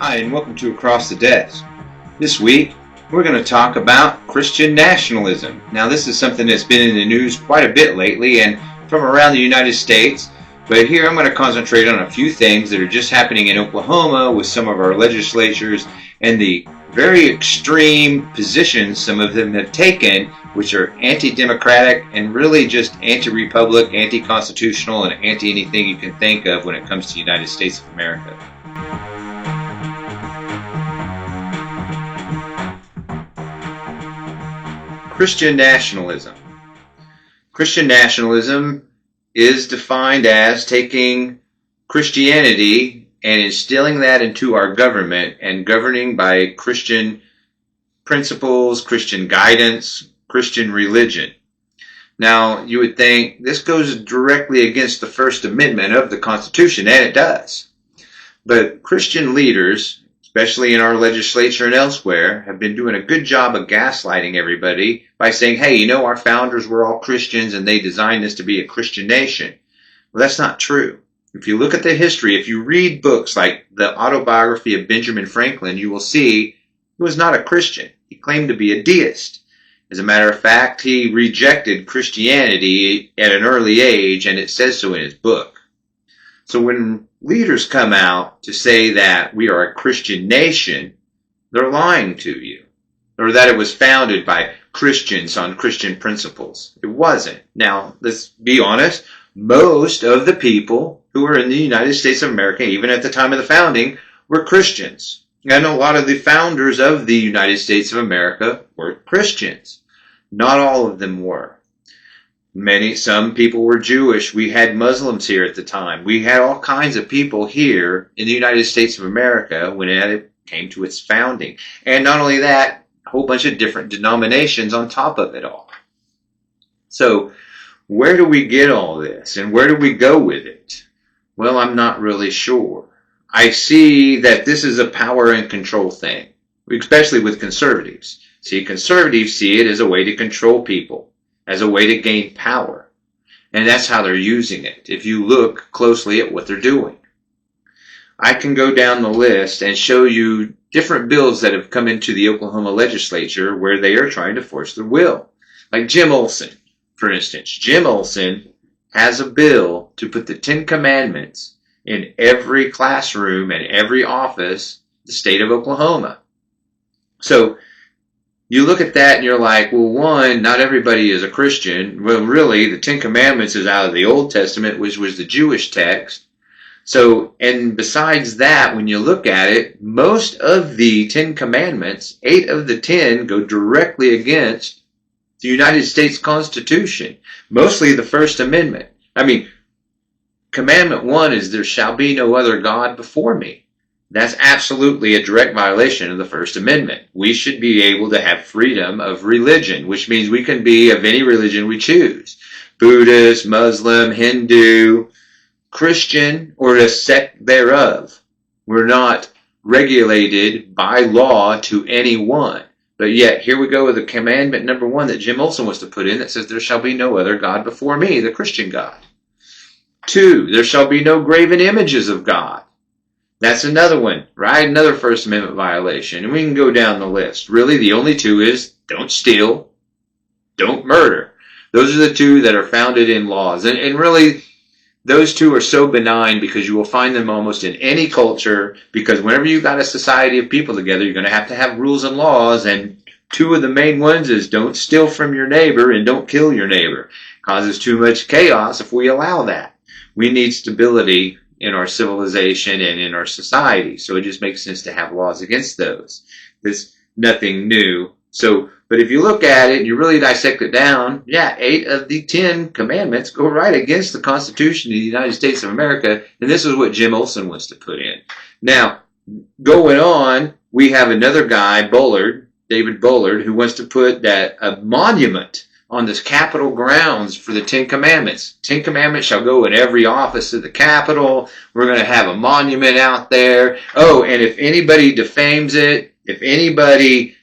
Hi, and welcome to Across the Desk. This week, we're going to talk about Christian nationalism. Now, this is something that's been in the news quite a bit lately and from around the United States. But here I'm going to concentrate on a few things that are just happening in Oklahoma with some of our legislatures and the very extreme positions some of them have taken, which are anti-democratic and really just anti-republic, anti-constitutional, and anti-anything you can think of when it comes to the United States of America. Christian nationalism. Christian nationalism is defined as taking Christianity and instilling that into our government and governing by Christian principles, Christian guidance, Christian religion. Now, you would think this goes directly against the First Amendment of the Constitution, and it does. But Christian leaders, especially in our legislature and elsewhere, have been doing a good job of gaslighting everybody by saying, hey, you know, our founders were all Christians and they designed this to be a Christian nation. Well, that's not true. If you look at the history, if you read books like the autobiography of Benjamin Franklin, you will see he was not a Christian. He claimed to be a deist. As a matter of fact, he rejected Christianity at an early age, and it says so in his book. So when leaders come out to say that we are a Christian nation, they're lying to you. Or that it was founded by Christians on Christian principles. It wasn't. Now, let's be honest, most of the people who were in the United States of America, even at the time of the founding, were Christians. And a lot of the founders of the United States of America were Christians. Not all of them were. Some people were Jewish. We had Muslims here at the time. We had all kinds of people here in the United States of America when it came to its founding. And not only that, a whole bunch of different denominations on top of it all. So, where do we get all this? And where do we go with it? Well, I'm not really sure. I see that this is a power and control thing, especially with conservatives. See, conservatives see it as a way to control people, as a way to gain power. And that's how they're using it, if you look closely at what they're doing. I can go down the list and show you different bills that have come into the Oklahoma Legislature where they are trying to force their will. Like Jim Olsen, for instance. Jim Olsen has a bill to put the Ten Commandments in every classroom and every office in the state of Oklahoma. So, you look at that and you're like, well, one, not everybody is a Christian. Well, really, the Ten Commandments is out of the Old Testament, which was the Jewish text. So, and besides that, when you look at it, most of the 10 Commandments, 8 of the 10, go directly against the United States Constitution. Mostly the First Amendment. I mean, Commandment 1 is, there shall be no other God before me. That's absolutely a direct violation of the First Amendment. We should be able to have freedom of religion, which means we can be of any religion we choose. Buddhist, Muslim, Hindu, Christian, or a sect thereof. We're not regulated by law to any one. But yet, here we go with the commandment number 1 that Jim Olsen wants to put in that says, there shall be no other God before me, the Christian God. 2, there shall be no graven images of God. That's another one, right? Another First Amendment violation. And we can go down the list. Really, the only 2 is don't steal, don't murder. Those are the 2 that are founded in laws. And really, those 2 are so benign because you will find them almost in any culture, because whenever you've got a society of people together, you're going to have rules and laws, and 2 of the main ones is don't steal from your neighbor and don't kill your neighbor. It causes too much chaos if we allow that. We need stability in our civilization and in our society, so it just makes sense to have laws against those. There's nothing new. So, but if you look at it and you really dissect it down, 8 of the 10 commandments go right against the Constitution of the United States of America, and this is what Jim Olsen wants to put in. Now, going on, we have another guy, Bullard, David Bullard, who wants to put a monument on this Capitol grounds for the 10 Commandments. 10 Commandments shall go in every office of the Capitol. We're going to have a monument out there. Oh, and if anybody defames it, if anybody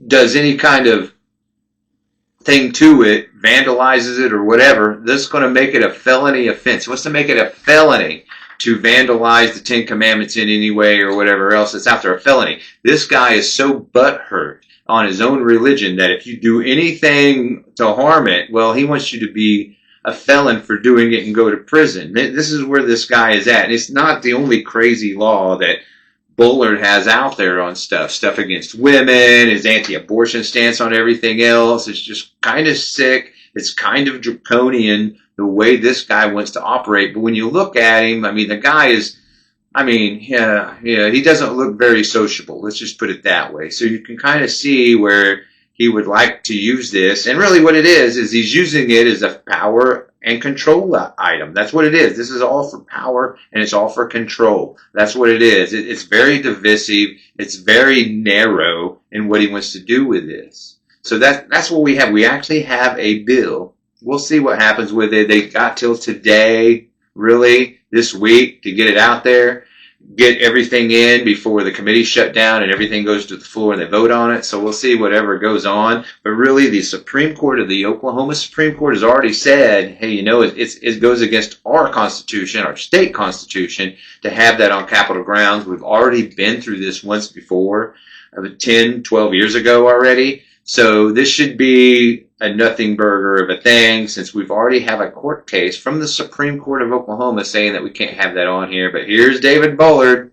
does any kind of thing to it, vandalizes it or whatever, this is going to make it a felony offense. What's to make it a felony? to vandalize the Ten Commandments in any way or whatever else that's out there, a felony. This guy is so butthurt on his own religion that if you do anything to harm it, well, he wants you to be a felon for doing it and go to prison. This is where this guy is at. And it's not the only crazy law that Bullard has out there on stuff against women, his anti-abortion stance on everything else. It's just kind of sick. It's kind of draconian the way this guy wants to operate. But when you look at him, I mean, the guy is, he doesn't look very sociable. Let's just put it that way. So you can kind of see where he would like to use this. And really what it is he's using it as a power and control item. That's what it is. This is all for power and it's all for control. That's what it is. It's very divisive. It's very narrow in what he wants to do with this. So that's what we have. We actually have a bill. We'll see what happens with it. They got till today, really, this week to get it out there, get everything in before the committee shut down and everything goes to the floor and they vote on it. So we'll see whatever goes on. But really, the Supreme Court of the Oklahoma Supreme Court has already said, hey, it goes against our Constitution, our state Constitution, to have that on Capitol grounds. We've already been through this once before, 10, 12 years ago already. So this should be a nothing burger of a thing, since we've already have a court case from the Supreme Court of Oklahoma saying that we can't have that on here. But here's David Bullard,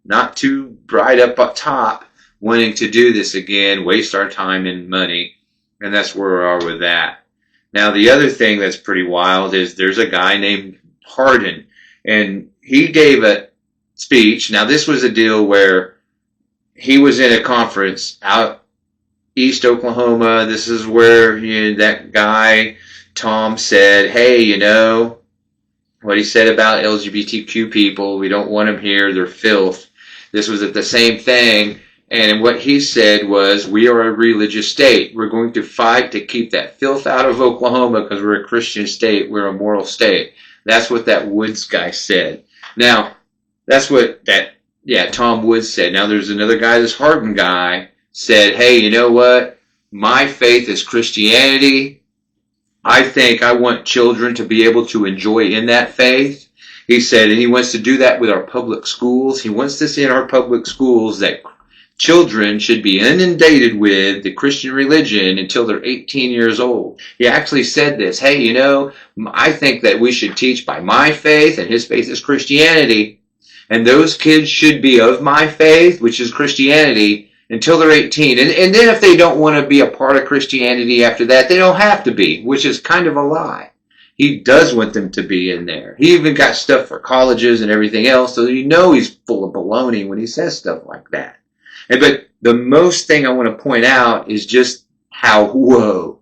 not too bright up top, wanting to do this again, waste our time and money. And that's where we are with that. Now, the other thing that's pretty wild is there's a guy named Hardin, and he gave a speech. Now, this was a deal where he was in a conference out East Oklahoma. This is where that guy, Tom, said, hey, what he said about LGBTQ people, we don't want them here, they're filth. This was at the same thing. And what he said was, we are a religious state. We're going to fight to keep that filth out of Oklahoma because we're a Christian state. We're a moral state. That's what that Woods guy said. Now, that's what Tom Woods said. Now, there's another guy, this Hardin guy, said, hey, you know what? My faith is Christianity. I think I want children to be able to enjoy in that faith. He said, and he wants to do that with our public schools. He wants to see in our public schools that children should be inundated with the Christian religion until they're 18 years old. He actually said this, hey, I think that we should teach by my faith, and his faith is Christianity. And those kids should be of my faith, which is Christianity, until they're 18. And then if they don't want to be a part of Christianity after that, they don't have to be, which is kind of a lie. He does want them to be in there. He even got stuff for colleges and everything else, so he's full of baloney when he says stuff like that. But the most thing I want to point out is just how whoa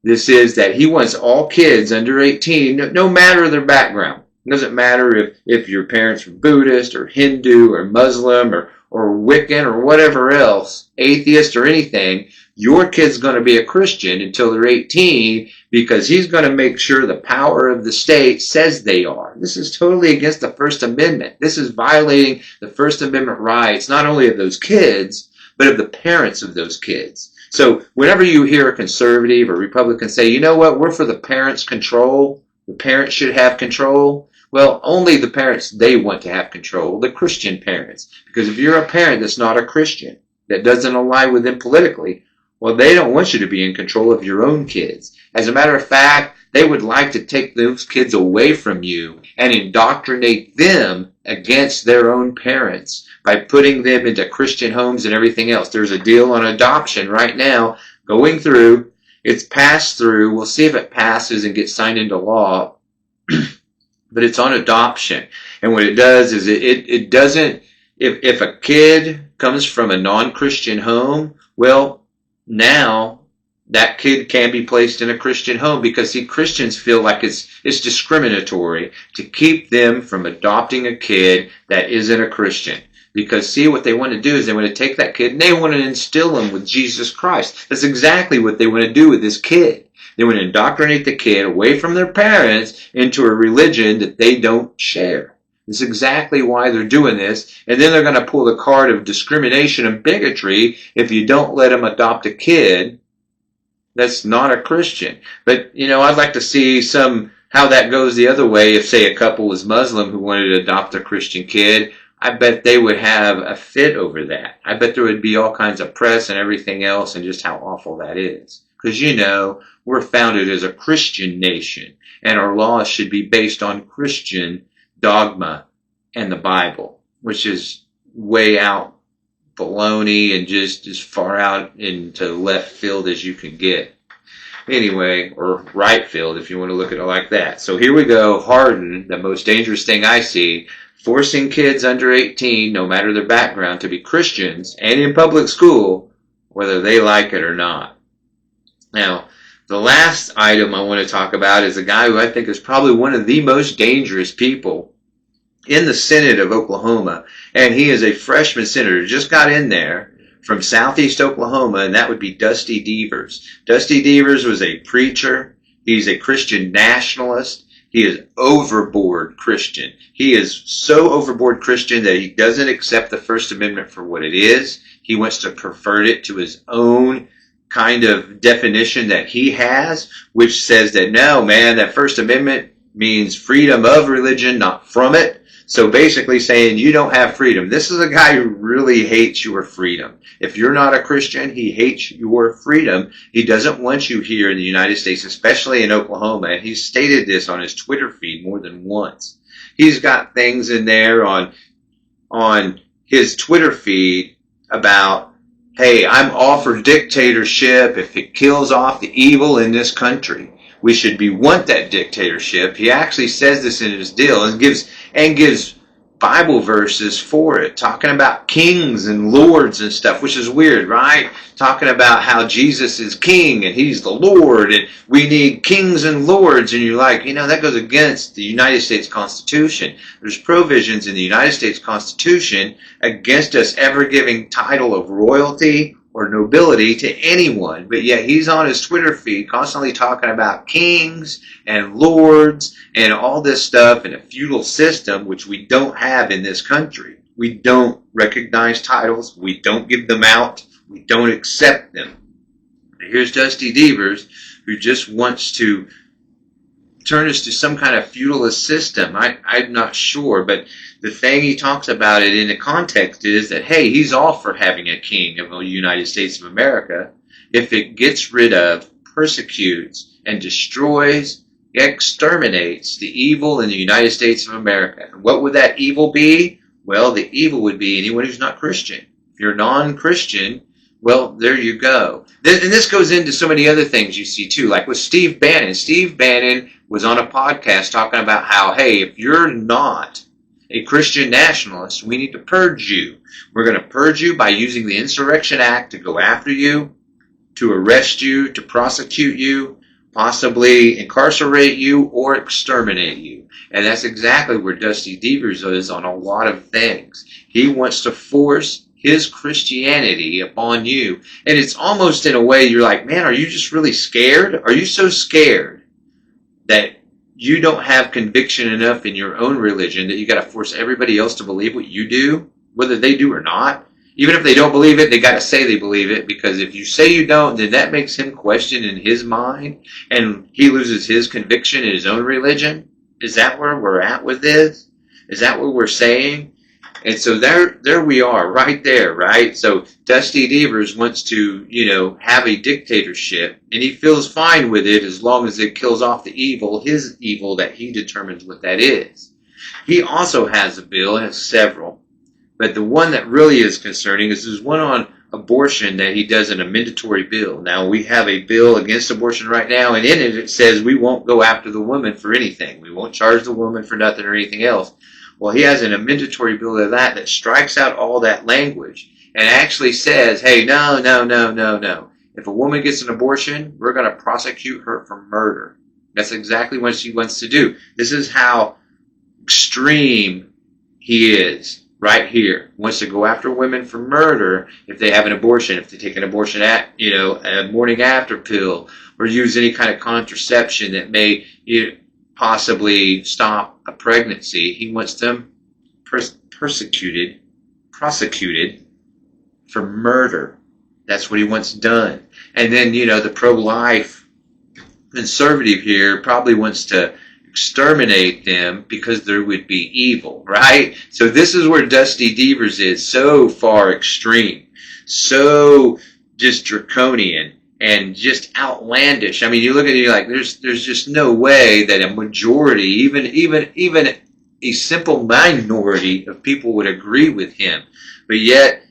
this is, that he wants all kids under 18, no matter their background. It doesn't matter if your parents are Buddhist or Hindu or Muslim or Wiccan or whatever else, atheist or anything, your kid's going to be a Christian until they're 18, because he's going to make sure the power of the state says they are. This is totally against the First Amendment. This is violating the First Amendment rights, not only of those kids, but of the parents of those kids. So whenever you hear a conservative or Republican say, you know what, we're for the parents' control, the parents should have control, well, only the parents they want to have control, the Christian parents. Because if you're a parent that's not a Christian, that doesn't align with them politically, well, they don't want you to be in control of your own kids. As a matter of fact, they would like to take those kids away from you and indoctrinate them against their own parents by putting them into Christian homes and everything else. There's a deal on adoption right now going through. It's passed through. We'll see if it passes and gets signed into law. But it's on adoption. And what it does is it doesn't, if a kid comes from a non-Christian home, well, now that kid can be placed in a Christian home, because see, Christians feel like it's discriminatory to keep them from adopting a kid that isn't a Christian. Because see, what they want to do is they want to take that kid and they want to instill him with Jesus Christ. That's exactly what they want to do with this kid. They want to indoctrinate the kid away from their parents into a religion that they don't share. That's exactly why they're doing this. And then they're going to pull the card of discrimination and bigotry if you don't let them adopt a kid that's not a Christian. But, I'd like to see some How that goes the other way, if, say, a couple was Muslim who wanted to adopt a Christian kid, I bet they would have a fit over that. I bet there would be all kinds of press and everything else and just how awful that is. Because, we're founded as a Christian nation, and our laws should be based on Christian dogma and the Bible, which is way out baloney and just as far out into left field as you can get. Anyway, or right field if you want to look at it like that. So here we go, harden, the most dangerous thing I see, forcing kids under 18, no matter their background, to be Christians and in public school, whether they like it or not. Now, the last item I want to talk about is a guy who I think is probably one of the most dangerous people in the Senate of Oklahoma, and he is a freshman senator, just got in there from southeast Oklahoma, and that would be Dusty Deevers. Dusty Deevers was a preacher. He's a Christian nationalist. He is overboard Christian. He is so overboard Christian that he doesn't accept the First Amendment for what it is. He wants to pervert it to his own kind of definition that he has, which says that no, man, that First Amendment means freedom of religion, not from it. So basically saying you don't have freedom. This is a guy who really hates your freedom. If you're not a Christian, he hates your freedom. He doesn't want you here in the United States, especially in Oklahoma. And he's stated this on his Twitter feed more than once. He's got things in there on his Twitter feed about, hey, I'm all for dictatorship if it kills off the evil in this country. We should want that dictatorship. He actually says this in his deal and gives Bible verses for it, talking about kings and lords and stuff, which is weird, right? Talking about how Jesus is king and he's the Lord and we need kings and lords. And you're like, that goes against the United States Constitution. There's provisions in the United States Constitution against us ever giving title of royalty or nobility to anyone, but yet he's on his Twitter feed constantly talking about kings and lords and all this stuff in a feudal system, which we don't have in this country. We don't recognize titles. We don't give them out. We don't accept them. Here's Dusty Deevers, who just wants to turn us to some kind of feudalist system. I'm not sure, but the thing he talks about it in the context is that, hey, he's all for having a king of the United States of America if it gets rid of, persecutes, and destroys, exterminates the evil in the United States of America. And what would that evil be? Well, the evil would be anyone who's not Christian. If you're non-Christian, well, there you go. And this goes into so many other things you see too, like with Steve Bannon. Steve Bannon was on a podcast talking about how, hey, if you're not a Christian nationalist, we need to purge you. We're going to purge you by using the Insurrection Act to go after you, to arrest you, to prosecute you, possibly incarcerate you or exterminate you. And that's exactly where Dusty Deevers is on a lot of things. He wants to force his Christianity upon you. And it's almost in a way you're like, man, are you just really scared? Are you so scared that you don't have conviction enough in your own religion that you got to force everybody else to believe what you do, whether they do or not? Even if they don't believe it, they got to say they believe it, because if you say you don't, then that makes him question in his mind, and he loses his conviction in his own religion. Is that where we're at with this? Is that what we're saying? And so there we are, right there, right? So Dusty Deevers wants to, have a dictatorship, and he feels fine with it as long as it kills off the evil, his evil, that he determines what that is. He also has a bill, and has several, but the one that really is concerning is there's one on abortion that he does an amendatory bill. Now, we have a bill against abortion right now, and in it says we won't go after the woman for anything. We won't charge the woman for nothing or anything else. Well, he has an amendatory bill of that strikes out all that language and actually says, hey, no. If a woman gets an abortion, we're going to prosecute her for murder. That's exactly what she wants to do. This is how extreme he is right here. He wants to go after women for murder if they have an abortion, if they take an abortion a morning after pill, or use any kind of contraception that may possibly stop a pregnancy. He wants them prosecuted for murder. That's what he wants done. And then, the pro-life conservative here probably wants to exterminate them because there would be evil, right? So this is where Dusty Deevers is, so far extreme, so just draconian and just outlandish. I mean, you look at it, you're like, there's just no way that a majority, even a simple minority of people would agree with him. But yet,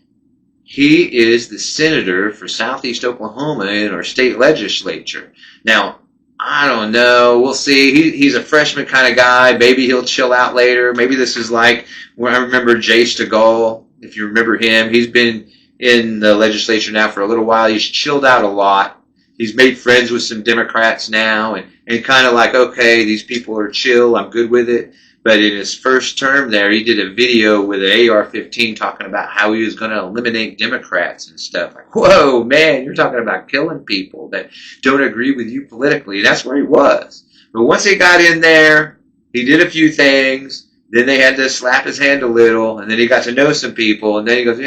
he is the senator for Southeast Oklahoma in our state legislature. Now, I don't know. We'll see. He's a freshman kind of guy. Maybe he'll chill out later. Maybe this is like, when I remember Jace DeGaulle, if you remember him. He's been in the legislature now for a little while. He's chilled out a lot. He's made friends with some Democrats now and kind of like, okay, these people are chill. I'm good with it. But in his first term there, he did a video with an AR-15 talking about how he was going to eliminate Democrats and stuff. Like, whoa, man, you're talking about killing people that don't agree with you politically. That's where he was. But once he got in there, he did a few things. Then they had to slap his hand a little. And then he got to know some people. And then he goes,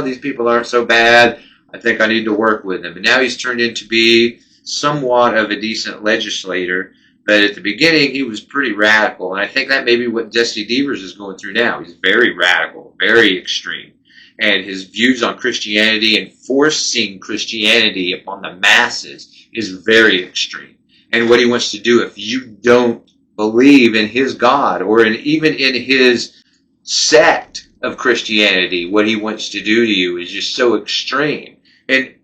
these people aren't so bad. I think I need to work with them. And now he's turned into be somewhat of a decent legislator. But at the beginning, he was pretty radical. And I think that may be what Dusty Deevers is going through now. He's very radical, very extreme. And his views on Christianity and forcing Christianity upon the masses is very extreme. And what he wants to do, if you don't believe in his God or even in his sect of Christianity, what he wants to do to you is just so extreme. And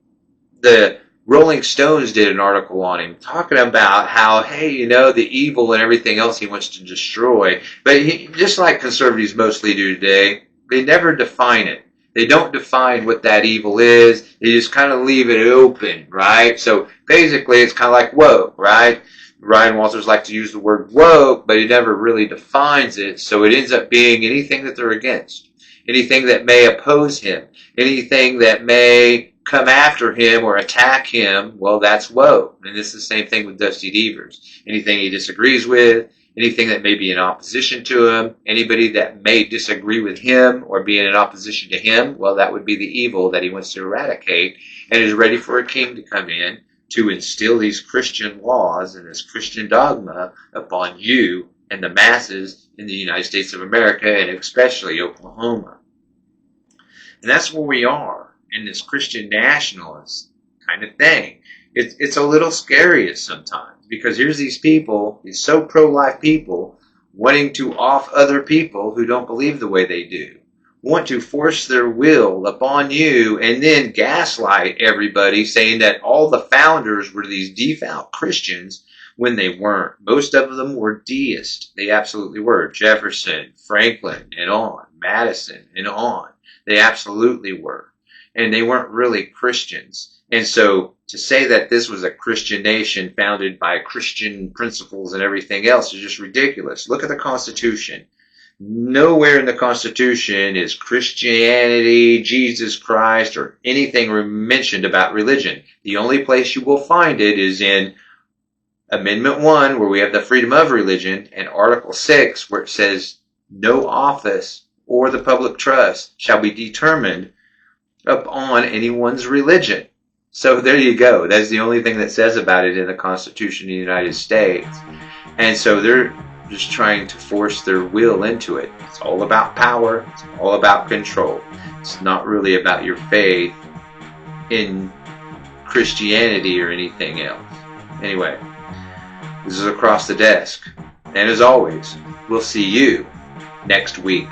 the Rolling Stones did an article on him talking about how, hey, the evil and everything else he wants to destroy. But just like conservatives mostly do today, they never define it. They don't define what that evil is. They just kind of leave it open, right? So basically it's kind of like woke, right? Ryan Walters likes to use the word woke, but he never really defines it. So it ends up being anything that they're against, anything that may oppose him, anything that may come after him or attack him, well, that's woke. And this is the same thing with Dusty Deevers. Anything he disagrees with, anything that may be in opposition to him, anybody that may disagree with him or be in opposition to him, well, that would be the evil that he wants to eradicate and is ready for a king to come in to instill these Christian laws and this Christian dogma upon you and the masses in the United States of America and especially Oklahoma. And that's where we are in this Christian nationalist kind of thing. It's a little scary sometimes because here's these people, these so pro-life people, wanting to off other people who don't believe the way they do, want to force their will upon you and then gaslight everybody saying that all the founders were these devout Christians when they weren't. Most of them were deists. They absolutely were. Jefferson, Franklin, and on. Madison, and on. They absolutely were. And they weren't really Christians. And so to say that this was a Christian nation founded by Christian principles and everything else is just ridiculous. Look at the Constitution. Nowhere in the Constitution is Christianity, Jesus Christ, or anything mentioned about religion. The only place you will find it is in Amendment 1, where we have the freedom of religion, and Article 6, where it says, no office or the public trust shall be determined upon anyone's religion. So there you go. That's the only thing that says about it in the Constitution of the United States. And so they're just trying to force their will into it. It's all about power. It's all about control. It's not really about your faith in Christianity or anything else. Anyway, this is Across the Desk. And as always, we'll see you next week.